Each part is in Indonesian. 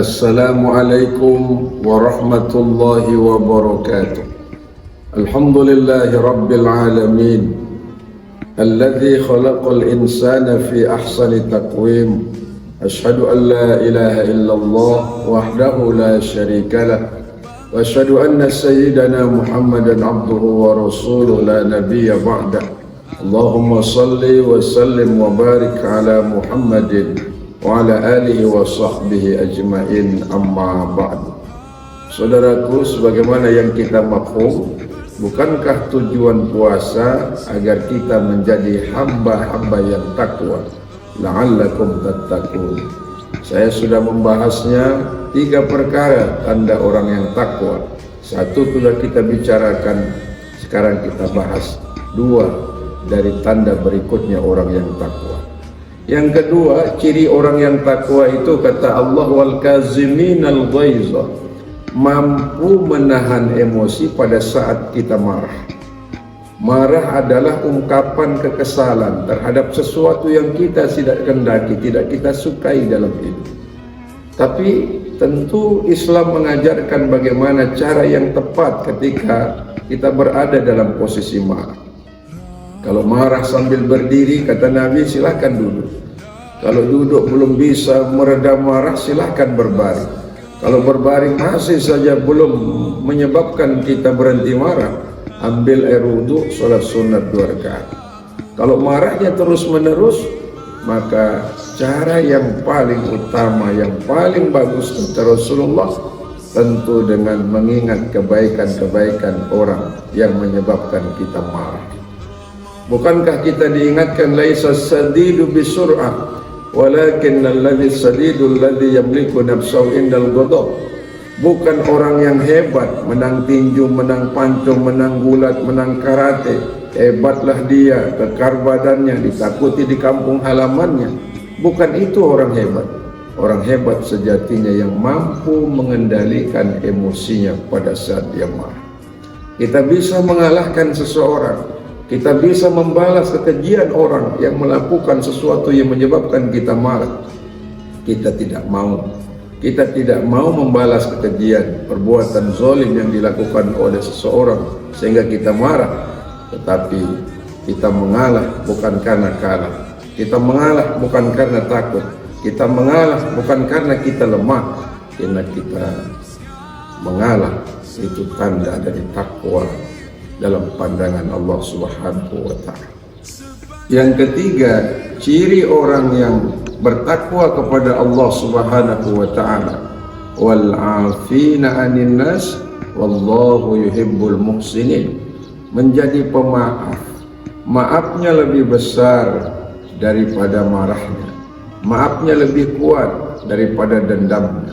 Assalamualaikum warahmatullahi wabarakatuh. Alhamdulillahi rabbil alamin, alladzi khalaqal insana fi ahsani taqwim. Ashhadu an la ilaha illallah wahdahu la syarika lah, wa ashhadu anna sayyidana Muhammadan abduhu wa rasuluhu la nabiyya ba'dah. Allahumma salli wa sallim wa barik ala Muhammadin wa ala alihi wa sahbihi ajma'in, amma ba'du. Saudaraku, sebagaimana yang kita maklum, bukankah tujuan puasa agar kita menjadi hamba-hamba yang takwa? La'allakum tattaqun. Saya sudah membahasnya 3 perkara tanda orang yang takwa. 1 sudah kita bicarakan, sekarang kita bahas 2 dari tanda berikutnya orang yang takwa. Yang kedua, ciri orang yang takwa itu, kata Allah, wal kaziminal ghaiza, mampu menahan emosi pada saat kita marah. Marah adalah ungkapan kekesalan terhadap sesuatu yang kita tidak kendaki, tidak kita sukai dalam hidup. Tapi tentu Islam mengajarkan bagaimana cara yang tepat ketika kita berada dalam posisi marah. Kalau marah sambil berdiri, kata Nabi, silahkan duduk. Kalau duduk belum bisa meredam marah, silahkan berbaring. Kalau berbaring masih saja belum menyebabkan kita berhenti marah, ambil air wudhu, sholat sunat 2 rakaat. Kalau marahnya terus menerus, maka cara yang paling utama, yang paling bagus kata Rasulullah, tentu dengan mengingat kebaikan-kebaikan orang yang menyebabkan kita marah. Bukankah kita diingatkan, laisa sadidu bisur'ah walakin alladhi sadidul ladhi yamliku nafsahu indal ghadab. Bukan orang yang hebat menang tinju, menang pancung, menang gulat, menang karate, hebatlah dia, kekar badannya, ditakuti di kampung halamannya. Bukan itu orang hebat. Orang hebat sejatinya yang mampu mengendalikan emosinya pada saat dia marah. Kita bisa mengalahkan seseorang, kita bisa membalas kekejian orang yang melakukan sesuatu yang menyebabkan kita marah. Kita tidak mau membalas kekejian, perbuatan zalim yang dilakukan oleh seseorang sehingga kita marah. Tetapi kita mengalah bukan karena kalah. Kita mengalah bukan karena takut. Kita mengalah bukan karena kita lemah. Karena kita mengalah itu tanda dari takwa dalam pandangan Allah Subhanahu wa ta'ala. Yang ketiga, ciri orang yang bertakwa kepada Allah Subhanahu wa ta'ala, wal 'afina 'anil nas wallahu yuhibbul muhsinin. Menjadi pemaaf. Maafnya lebih besar daripada marahnya. Maafnya lebih kuat daripada dendamnya.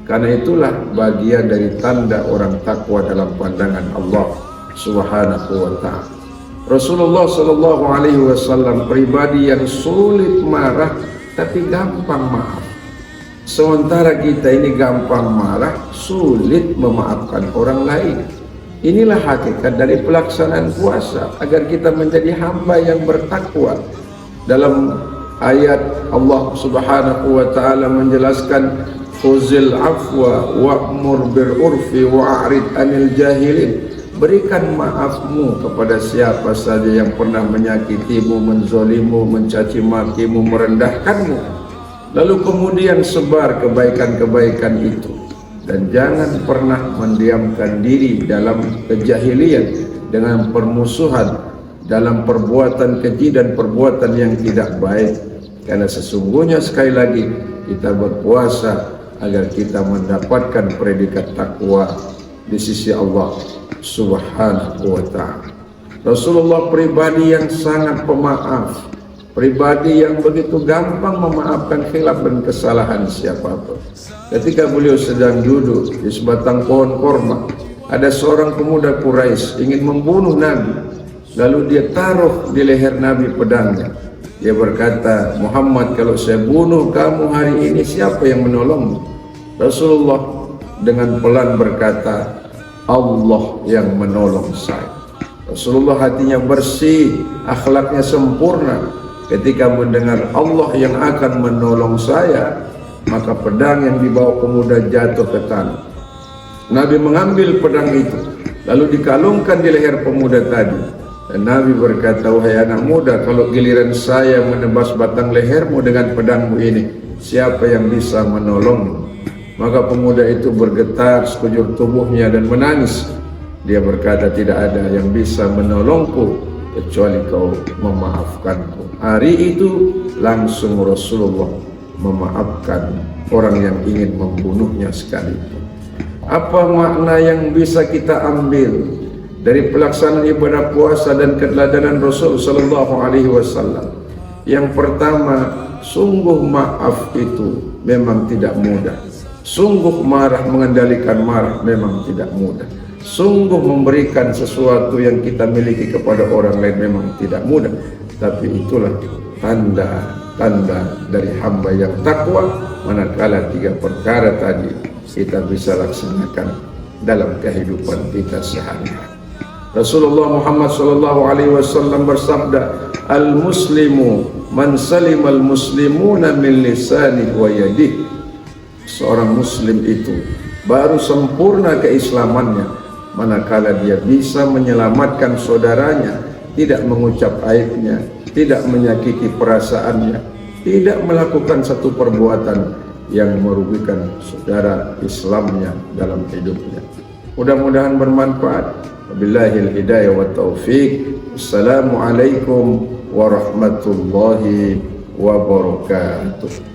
Karena itulah bagian dari tanda orang takwa dalam pandangan Allah Subhanahu wa ta'ala. Rasulullah sallallahu alaihi wasallam pribadi yang sulit marah tapi gampang maaf. Sementara kita ini gampang marah, sulit memaafkan orang lain. Inilah hakikat dari pelaksanaan puasa, agar kita menjadi hamba yang bertakwa. Dalam ayat Allah Subhanahu wa ta'ala menjelaskan, khuzil afwa wa'mur bil urfi wa'rid anil jahilin. Berikan maafmu kepada siapa saja yang pernah menyakitimu, menzolimu, mencaci makimu, merendahkanmu. Lalu kemudian sebar kebaikan-kebaikan itu. Dan jangan pernah mendiamkan diri dalam kejahilian, dengan permusuhan, dalam perbuatan keji dan perbuatan yang tidak baik. Karena sesungguhnya sekali lagi kita berpuasa agar kita mendapatkan predikat takwa di sisi Allah Subhanahu wa ta'ala. Rasulullah pribadi yang sangat pemaaf, pribadi yang begitu gampang memaafkan khilaf dan kesalahan siapapun. Ketika beliau sedang duduk di sebatang pohon korma, ada seorang pemuda Quraisy ingin membunuh Nabi. Lalu dia taruh di leher Nabi pedangnya. Dia berkata, Muhammad, kalau saya bunuh kamu hari ini, siapa yang menolongmu? Rasulullah dengan pelan berkata, Allah yang menolong saya. Rasulullah hatinya bersih, akhlaknya sempurna. Ketika mendengar Allah yang akan menolong saya, maka pedang yang dibawa pemuda jatuh ke tanah. Nabi mengambil pedang itu, lalu dikalungkan di leher pemuda tadi. Dan Nabi berkata, wahai anak muda, kalau giliran saya menebas batang lehermu dengan pedangmu ini, siapa yang bisa menolongmu? Maka pemuda itu bergetar sekujur tubuhnya dan menangis. Dia berkata, tidak ada yang bisa menolongku kecuali kau memaafkanku. Hari itu langsung Rasulullah memaafkan orang yang ingin membunuhnya sekalipun. Apa makna yang bisa kita ambil dari pelaksanaan ibadah puasa dan keteladanan Rasul sallallahu alaihi wasallam? Yang pertama, sungguh maaf itu memang tidak mudah. Sungguh marah, mengendalikan marah memang tidak mudah. Sungguh memberikan sesuatu yang kita miliki kepada orang lain memang tidak mudah. Tapi itulah tanda-tanda dari hamba yang takwa, manakala tiga perkara tadi kita bisa laksanakan dalam kehidupan kita sehari-hari. Rasulullah Muhammad sallallahu alaihi wasallam bersabda, al-muslimu man salimal muslimuna min lisanihi wa yadihi. Seorang muslim itu baru sempurna keislamannya manakala dia bisa menyelamatkan saudaranya, tidak mengucap aibnya, tidak menyakiti perasaannya, tidak melakukan satu perbuatan yang merugikan saudara Islamnya dalam hidupnya. Mudah-mudahan bermanfaat. Wabillahil hidayah wa taufiq. Assalamualaikum warahmatullahi wabarakatuh.